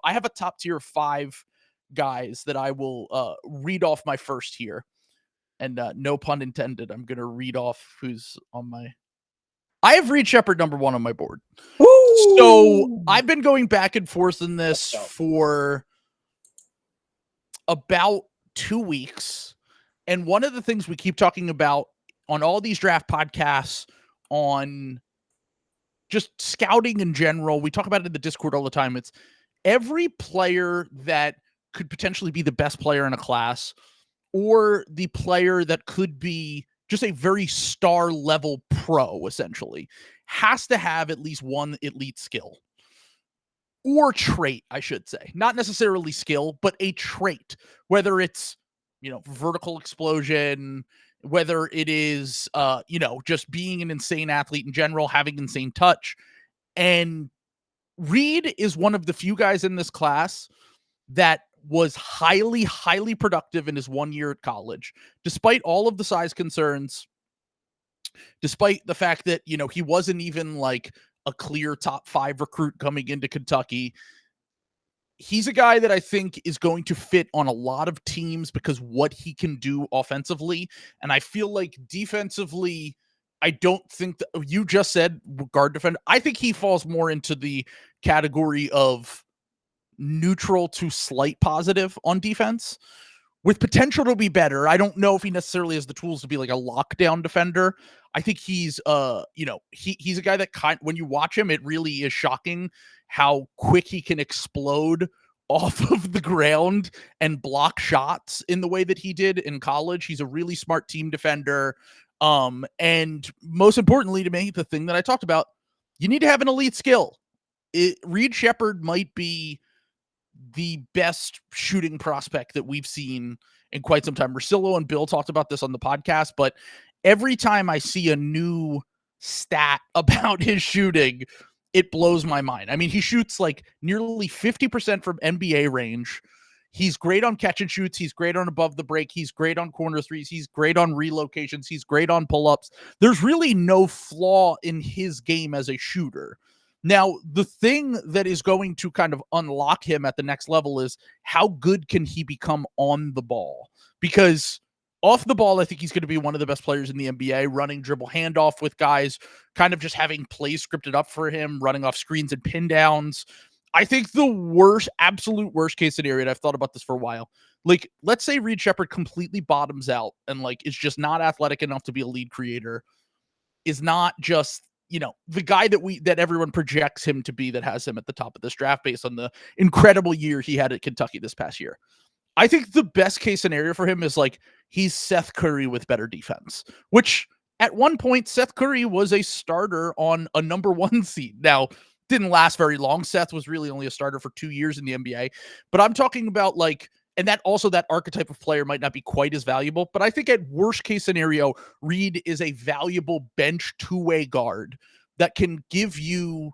I have a top tier 5 guys that I will read off my first here. And no pun intended, I'm going to read off who's on my... I have Reed Sheppard number 1 on my board. Woo! So I've been going back and forth in this for about 2 weeks. And one of the things we keep talking about on all these draft podcasts, on just scouting in general, we talk about it in the Discord all the time. It's every player that could potentially be the best player in a class, or the player that could be just a very star level pro, essentially, has to have at least one elite skill or trait, I should say. Not necessarily skill, but a trait, whether it's, vertical explosion, whether it is, just being an insane athlete in general, having insane touch. And Reed is one of the few guys in this class that was highly, highly productive in his 1 year at college, despite all of the size concerns, despite the fact that, he wasn't even like a clear top 5 recruit coming into Kentucky. He's a guy that I think is going to fit on a lot of teams because what he can do offensively. And I feel like defensively, I don't think that you just said guard defender. I think he falls more into the category of neutral to slight positive on defense, with potential to be better. I don't know if he necessarily has the tools to be like a lockdown defender. I think he's he's a guy that when you watch him, it really is shocking how quick he can explode off of the ground and block shots in the way that he did in college. He's a really smart team defender. And most importantly to me, the thing that I talked about, you need to have an elite skill. Reed Sheppard might be the best shooting prospect that we've seen in quite some time. Russillo and Bill talked about this on the podcast, but every time I see a new stat about his shooting, it blows my mind. I mean, he shoots like nearly 50% from NBA range. He's great on catch and shoots. He's great on above the break. He's great on corner threes. He's great on relocations. He's great on pull-ups. There's really no flaw in his game as a shooter. Now, the thing that is going to kind of unlock him at the next level is how good can he become on the ball? Because off the ball, I think he's going to be one of the best players in the NBA, running dribble handoff with guys, kind of just having plays scripted up for him, running off screens and pin downs. I think the absolute worst case scenario, and I've thought about this for a while, like, let's say Reed Sheppard completely bottoms out and like is just not athletic enough to be a lead creator, is not just, the guy that everyone projects him to be, that has him at the top of this draft based on the incredible year he had at Kentucky this past year. I think the best case scenario for him is like he's Seth Curry with better defense, which at one point Seth Curry was a starter on a number 1 seed. Now, didn't last very long. Seth was really only a starter for 2 years in the NBA, but I'm talking about like, and that archetype of player might not be quite as valuable, but I think at worst case scenario, Reed is a valuable bench 2-way guard that can give you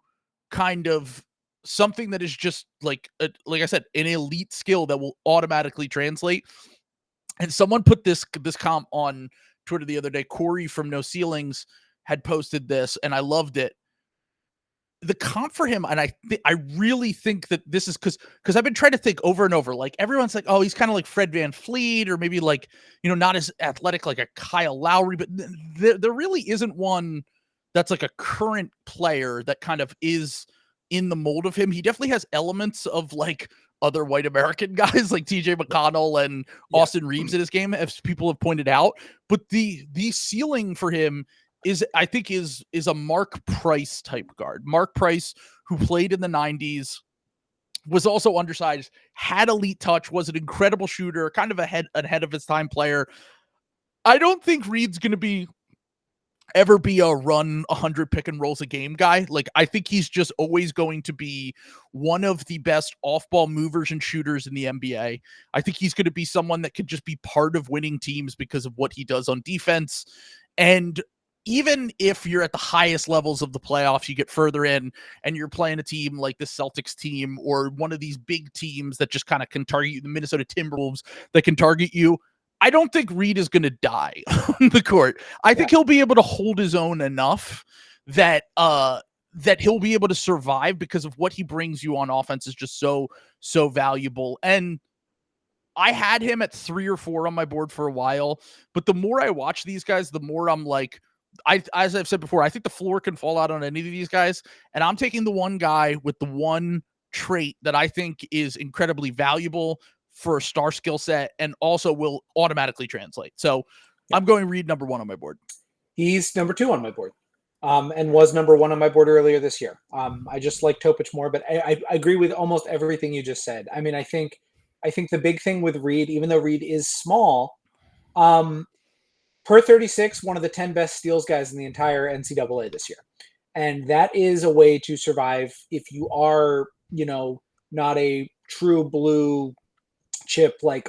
kind of something that is just like I said, an elite skill that will automatically translate. And someone put this comp on Twitter the other day. Corey from No Ceilings had posted this, and I loved it. The comp for him, and I really think that this is because I've been trying to think over and over, like everyone's like, oh, he's kind of like Fred VanVleet, or maybe like, not as athletic like a Kyle Lowry, but there really isn't one that's like a current player that kind of is in the mold of him. He definitely has elements of like other white American guys like TJ McConnell and Austin Reeves in his game, as people have pointed out. But the ceiling for him I think is a Mark Price type guard. Mark Price, who played in the 90s, was also undersized, had elite touch, was an incredible shooter, kind of ahead of his time player. I don't think Reed's going to ever be a run 100 pick and rolls a game guy. Like, I think he's just always going to be one of the best off-ball movers and shooters in the NBA. I think he's going to be someone that could just be part of winning teams because of what he does on defense. And even if you're at the highest levels of the playoffs, you get further in and you're playing a team like the Celtics team or one of these big teams that just kind of can target you, the Minnesota Timberwolves that can target you, I don't think Reed is going to die on the court. I think he'll be able to hold his own enough that that he'll be able to survive because of what he brings you on offense is just so valuable. And I had him at 3 or 4 on my board for a while, but the more I watch these guys, the more I'm like, as I've said before, I think the floor can fall out on any of these guys, and I'm taking the one guy with the one trait that I think is incredibly valuable for a star skill set and also will automatically translate. So I'm going Reed number 1 on my board. He's number 2 on my board. And was number 1 on my board earlier this year. I just like Topic more, but I agree with almost everything you just said. I mean, I think the big thing with Reed, even though Reed is small, per 36, one of the 10 best steals guys in the entire NCAA this year. And that is a way to survive if you are, not a true blue chip like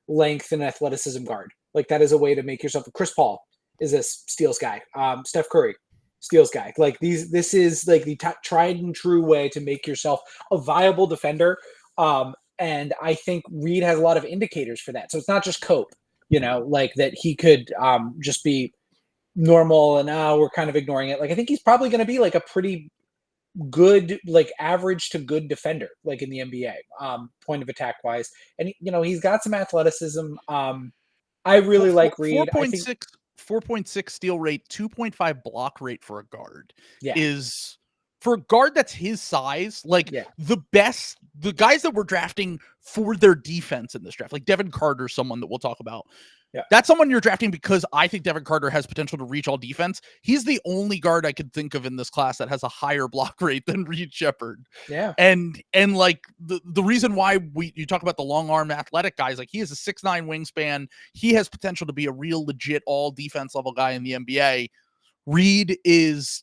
length and athleticism guard. Like that is a way to make yourself. Chris Paul is a steals guy. Steph Curry, steals guy. Like this is like the tried and true way to make yourself a viable defender. And I think Reed has a lot of indicators for that. So it's not just cope, like that he could just be normal and we're kind of ignoring it. Like I think he's probably going to be like a pretty good, like average to good defender, like in the NBA, point of attack wise. And he's got some athleticism. I really like Reed. 4.6 steal rate, 2.5 block rate for a guard is for a guard that's his size, like the guys that we're drafting for their defense in this draft, like Devin Carter, someone that we'll talk about. Yeah. That's someone you're drafting because I think Devin Carter has potential to reach all defense. He's the only guard I could think of in this class that has a higher block rate than Reed Sheppard. Yeah. And like the reason why you talk about the long arm athletic guys, like he has a 6'9" wingspan. He has potential to be a real legit all defense level guy in the NBA. Reed is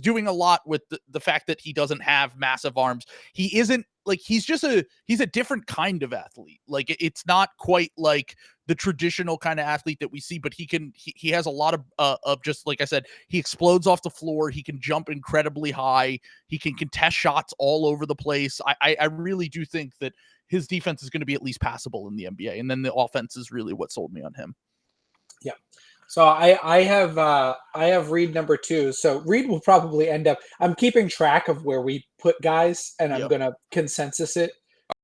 doing a lot with the fact that he doesn't have massive arms. He isn't like, he's a different kind of athlete. Like it's not quite like the traditional kind of athlete that we see, but he has a lot of just, like I said, he explodes off the floor. He can jump incredibly high. He can contest shots all over the place. I really do think that his defense is going to be at least passable in the NBA. And then the offense is really what sold me on him. Yeah. So I have Reed number 2. So Reed will probably end up. I'm keeping track of where we put guys, and I'm gonna consensus it.